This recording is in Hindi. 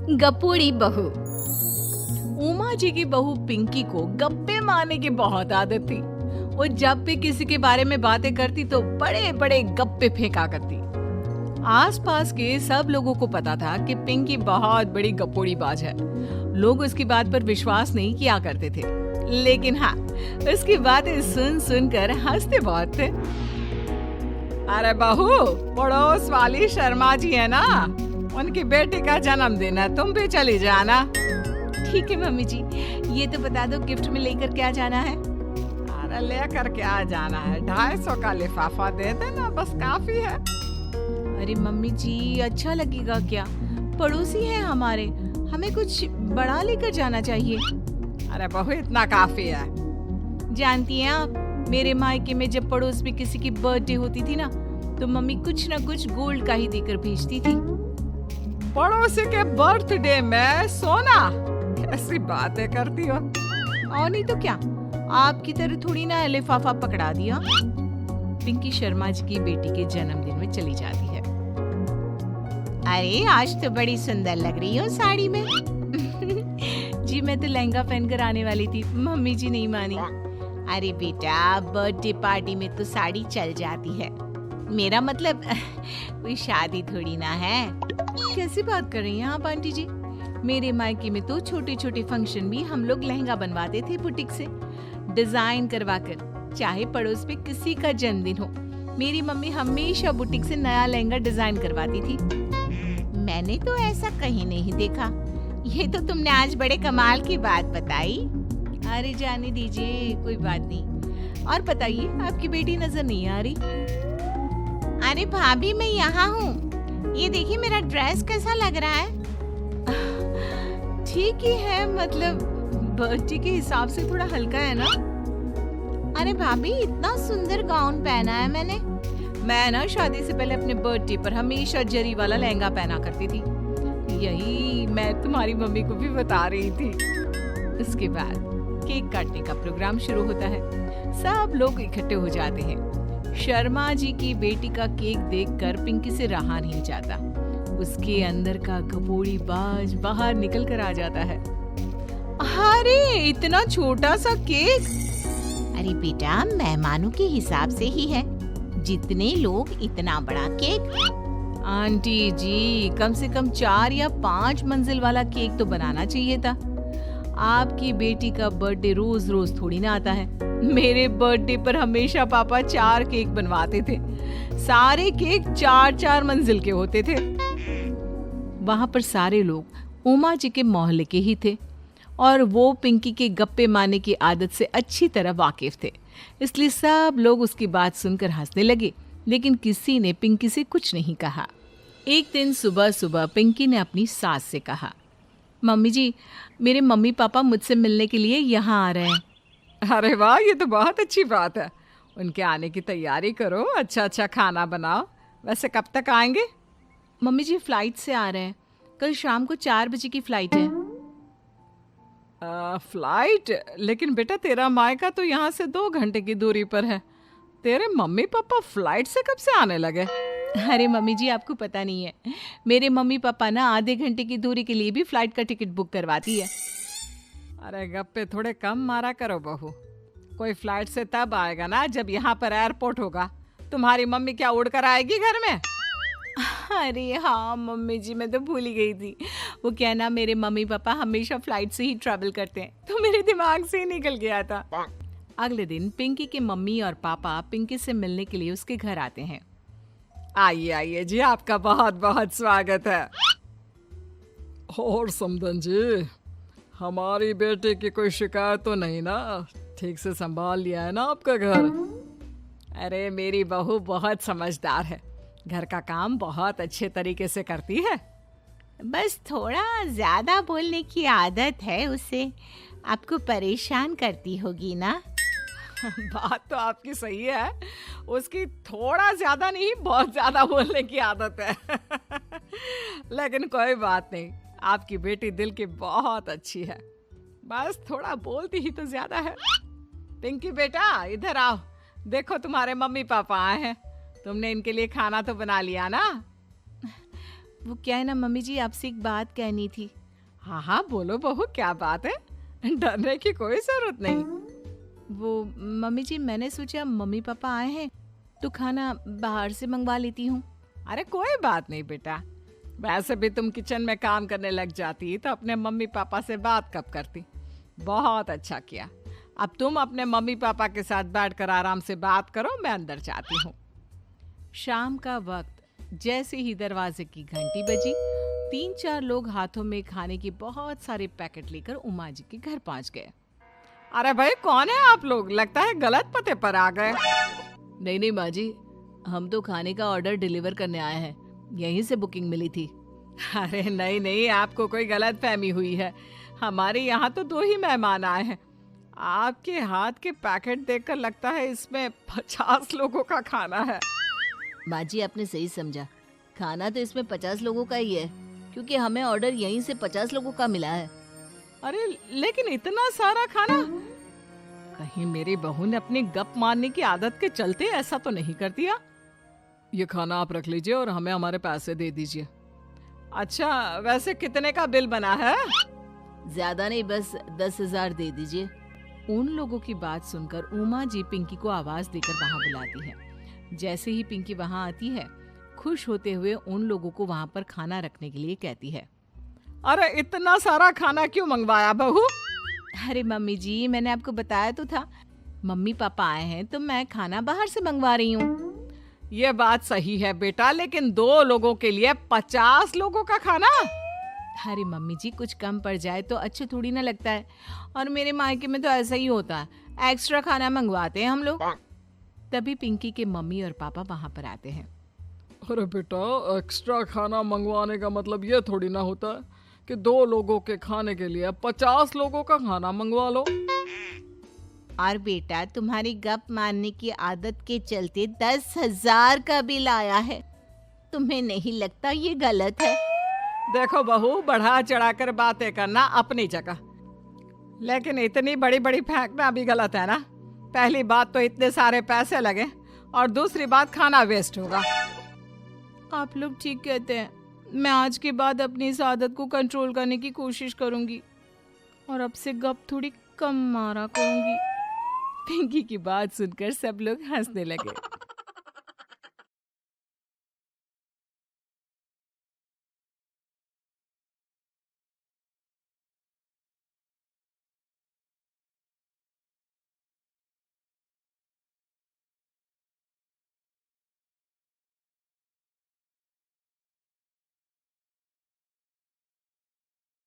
गपोड़ी बहू। उमा जी की बहू पिंकी को गप्पे मारने की बहुत आदत थी। वो जब भी किसी के बारे में बातें करती तो बड़े बड़े गप्पे फेंका करती। आसपास के सब लोगों को पता था कि पिंकी बहुत बड़ी गपोड़ी बाज है। लोग उसकी बात पर विश्वास नहीं किया करते थे, लेकिन हाँ, उसकी बातें सुन सुनकर हंसते बहुत थे। अरे बहू, पड़ोस वाली शर्मा जी है ना, उनकी बेटी का जन्मदिन है, तुम भी चली जाना। ठीक है मम्मी जी, ये तो बता दो गिफ्ट में लेकर क्या जाना है? अरे लेकर क्या जाना है, 250 का लिफाफा दे देना, बस काफी है। अरे मम्मी जी, अच्छा लगेगा क्या? पड़ोसी है हमारे, हमें कुछ बड़ा लेकर जाना चाहिए। अरे बहू, इतना काफी है। जानती हैं आप, मेरे मायके में जब पड़ोस में किसी की बर्थडे होती थी ना, तो मम्मी कुछ न कुछ गोल्ड का ही देकर भेजती थी। पड़ोसी के बर्थडे में सोना? कैसी बातें करती हो। और नहीं तो क्या, आपकी तरह थोड़ी ना लिफाफा पकड़ा दिया। पिंकी शर्मा जी की बेटी के जन्मदिन में चली जाती है। अरे आज तो बड़ी सुंदर लग रही हो साड़ी में। जी मैं तो लहंगा पहनकर आने वाली थी, मम्मी जी नहीं मानी। अरे बेटा, बर्थडे पार्टी में तो साड़ी चल जाती है, मेरा मतलब कोई शादी थोड़ी ना है। कैसी बात कर रही हैं आप आंटी जी? मेरे मायके में तो छोटे छोटे फंक्शन भी हम लोग लहंगा बनवाते थे बुटीक से, डिजाइन करवाकर। चाहे पड़ोस में किसी का जन्मदिन हो, मेरी मम्मी हमेशा बुटीक से नया लहंगा डिजाइन करवाती थी। मैंने तो ऐसा कहीं नहीं देखा। ये तो तुमने आज बड़े कमाल की बात बताई। अरे जाने दीजिए, कोई बात नहीं। और बताइए, आपकी बेटी नजर नहीं आ रही? अरे भाभी, मैं यहाँ हूँ। ये देखिए मेरा ड्रेस कैसा लग रहा है? ठीक ही है, मतलब बर्थडे के हिसाब से थोड़ा हल्का है ना। अरे भाभी, इतना सुंदर गाउन पहना है मैंने। मैं ना शादी से पहले अपने बर्थडे पर हमेशा जरी वाला लहंगा पहना करती थी। यही मैं तुम्हारी मम्मी को भी बता रही थी। उसके बाद केक काटने का प्रोग्राम शुरू होता है। सब लोग इकट्ठे हो जाते हैं। शर्मा जी की बेटी का केक देखकर पिंकी से रहा नहीं जाता। उसके अंदर का गपोड़ी बाज बाहर निकल कर आ जाता है। अरे इतना छोटा सा केक! अरे बेटा, मेहमानों के हिसाब से ही है, जितने लोग इतना बड़ा केक। आंटी जी, कम से कम 4 या 5 मंजिल वाला केक तो बनाना चाहिए था। आपकी बेटी का बर्थडे रोज रोज थोड़ी ना आता है। मेरे बर्थडे पर हमेशा पापा 4 केक बनवाते थे। सारे केक 4-4 मंजिल के होते थे। वहां पर सारे लोग उमा जी के मोहल्ले के ही थे और वो पिंकी के गप्पे मारने की आदत से अच्छी तरह वाकिफ थे, इसलिए सब लोग उसकी बात सुनकर हंसने लगे, लेकिन किसी ने पिंकी से कुछ नहीं कहा। एक दिन सुबह सुबह पिंकी ने अपनी सास से कहा, मम्मी जी, मेरे मम्मी पापा मुझसे मिलने के लिए यहाँ आ रहे हैं। अरे वाह, ये तो बहुत अच्छी बात है। उनके आने की तैयारी करो, अच्छा अच्छा खाना बनाओ। वैसे कब तक आएंगे? मम्मी जी फ्लाइट से आ रहे हैं, कल शाम को 4 बजे की फ्लाइट है। फ्लाइट? लेकिन बेटा, तेरा मायका तो यहाँ से 2 घंटे की दूरी पर है। तेरे मम्मी पापा फ्लाइट से कब से आने लगे? अरे मम्मी जी, आपको पता नहीं है, मेरे मम्मी पापा ना आधे घंटे की दूरी के लिए भी फ्लाइट का टिकट बुक करवाती है। अरे गप्पे थोड़े कम मारा करो बहू। कोई फ्लाइट से तब आएगा ना जब यहाँ पर एयरपोर्ट होगा। तुम्हारी मम्मी क्या उड़कर आएगी घर में? अरे हाँ मम्मी जी, मैं तो भूल ही गई थी। वो क्या ना, मेरे मम्मी पापा हमेशा फ्लाइट से ही ट्रैवल करते हैं, तो मेरे दिमाग से ही निकल गया था। अगले दिन पिंकी के मम्मी और पापा पिंकी से मिलने के लिए उसके घर आते हैं। आइए आइए जी, आपका बहुत बहुत स्वागत है। और समदन जी, हमारी बेटे की कोई शिकायत तो नहीं ना? ठीक से संभाल लिया है ना आपका घर? अरे मेरी बहू बहुत समझदार है, घर का काम बहुत अच्छे तरीके से करती है। बस थोड़ा ज्यादा बोलने की आदत है उसे, आपको परेशान करती होगी ना? बात तो आपकी सही है, उसकी थोड़ा ज्यादा नहीं बहुत ज्यादा बोलने की आदत है। लेकिन कोई बात नहीं, आपकी बेटी दिल की बहुत अच्छी है, बस थोड़ा बोलती ही तो ज्यादा है। पिंकी बेटा, इधर आओ, देखो तुम्हारे मम्मी पापा आए हैं। तुमने इनके लिए खाना तो बना लिया ना? वो क्या है ना मम्मी जी, आपसे एक बात कहनी थी। हाँ हाँ बोलो बहू, क्या बात है, डरने की कोई जरूरत नहीं। वो मम्मी जी, मैंने सोचा मम्मी पापा आए हैं तो खाना बाहर से मंगवा लेती हूँ। अरे कोई बात नहीं बेटा, वैसे भी तुम किचन में काम करने लग जाती तो अपने मम्मी पापा से बात कब करती। बहुत अच्छा किया। अब तुम अपने मम्मी पापा के साथ बैठकर आराम से बात करो, मैं अंदर जाती हूँ। शाम का वक्त, जैसे ही दरवाजे की घंटी बजी, 3-4 लोग हाथों में खाने के बहुत सारे पैकेट लेकर उमा जी के घर पहुंच गए। अरे भाई कौन है आप लोग, लगता है गलत पते पर आ गए। नहीं नहीं माँ जी, हम तो खाने का ऑर्डर डिलीवर करने आए हैं, यहीं से बुकिंग मिली थी। अरे नहीं नहीं, आपको कोई गलत फहमी हुई है, हमारे यहाँ तो 2 ही मेहमान आए हैं। आपके हाथ के पैकेट देखकर लगता है इसमें 50 लोगों का खाना है। माँ जी आपने सही समझा, खाना तो इसमें 50 लोगों का ही है, क्योंकि हमें ऑर्डर यहीं से 50 लोगों का मिला है। अरे लेकिन इतना सारा खाना, कहीं मेरी बहू ने अपनी गप मारने की आदत के चलते ऐसा तो नहीं कर दिया। ये खाना आप रख लीजिए और हमें हमारे पैसे दे दीजिए। अच्छा वैसे कितने का बिल बना है? ज्यादा नहीं, बस 10,000 दे दीजिए। उन लोगों की बात सुनकर उमा जी पिंकी को आवाज देकर वहां बुलाती है। जैसे ही पिंकी वहां आती है, खुश होते हुए उन लोगों को वहां पर खाना रखने के लिए कहती है। अरे इतना सारा खाना क्यों मंगवाया बहू? अरे मम्मी जी, मैंने आपको बताया तो था, मम्मी पापा आए हैं तो मैं खाना बाहर से मंगवा रही हूँ। ये बात सही है बेटा, लेकिन 2 लोगों के लिए 50 लोगों का खाना? अरे मम्मी जी, कुछ कम पड़ जाए तो अच्छा थोड़ी ना लगता है, और मेरे मायके में तो ऐसा ही होता है, एक्स्ट्रा खाना मंगवाते हैं हम लोग। तभी पिंकी के मम्मी और पापा वहां पर आते हैं। अरे बेटा, एक्स्ट्रा खाना मंगवाने का मतलब ये थोड़ी ना होता है कि 2 लोगों के खाने के लिए 50 लोगों का खाना मंगवा लो। और बेटा, तुम्हारी गप मारने की आदत के चलते 10,000 का बिल आया है, तुम्हें नहीं लगता ये गलत है? देखो बहू, बढ़ा चढ़ाकर बातें करना अपनी जगह, लेकिन इतनी बड़ी बड़ी फेंकना भी गलत है ना। पहली बात तो इतने सारे पैसे लगे, और दूसरी बात खाना वेस्ट होगा। आप लोग ठीक कहते हैं, मैं आज के बाद अपनी इस आदत को कंट्रोल करने की कोशिश करूंगी और अब से गप थोड़ी कम मारा करूंगी। पिंकी की बात सुनकर सब लोग हंसने लगे।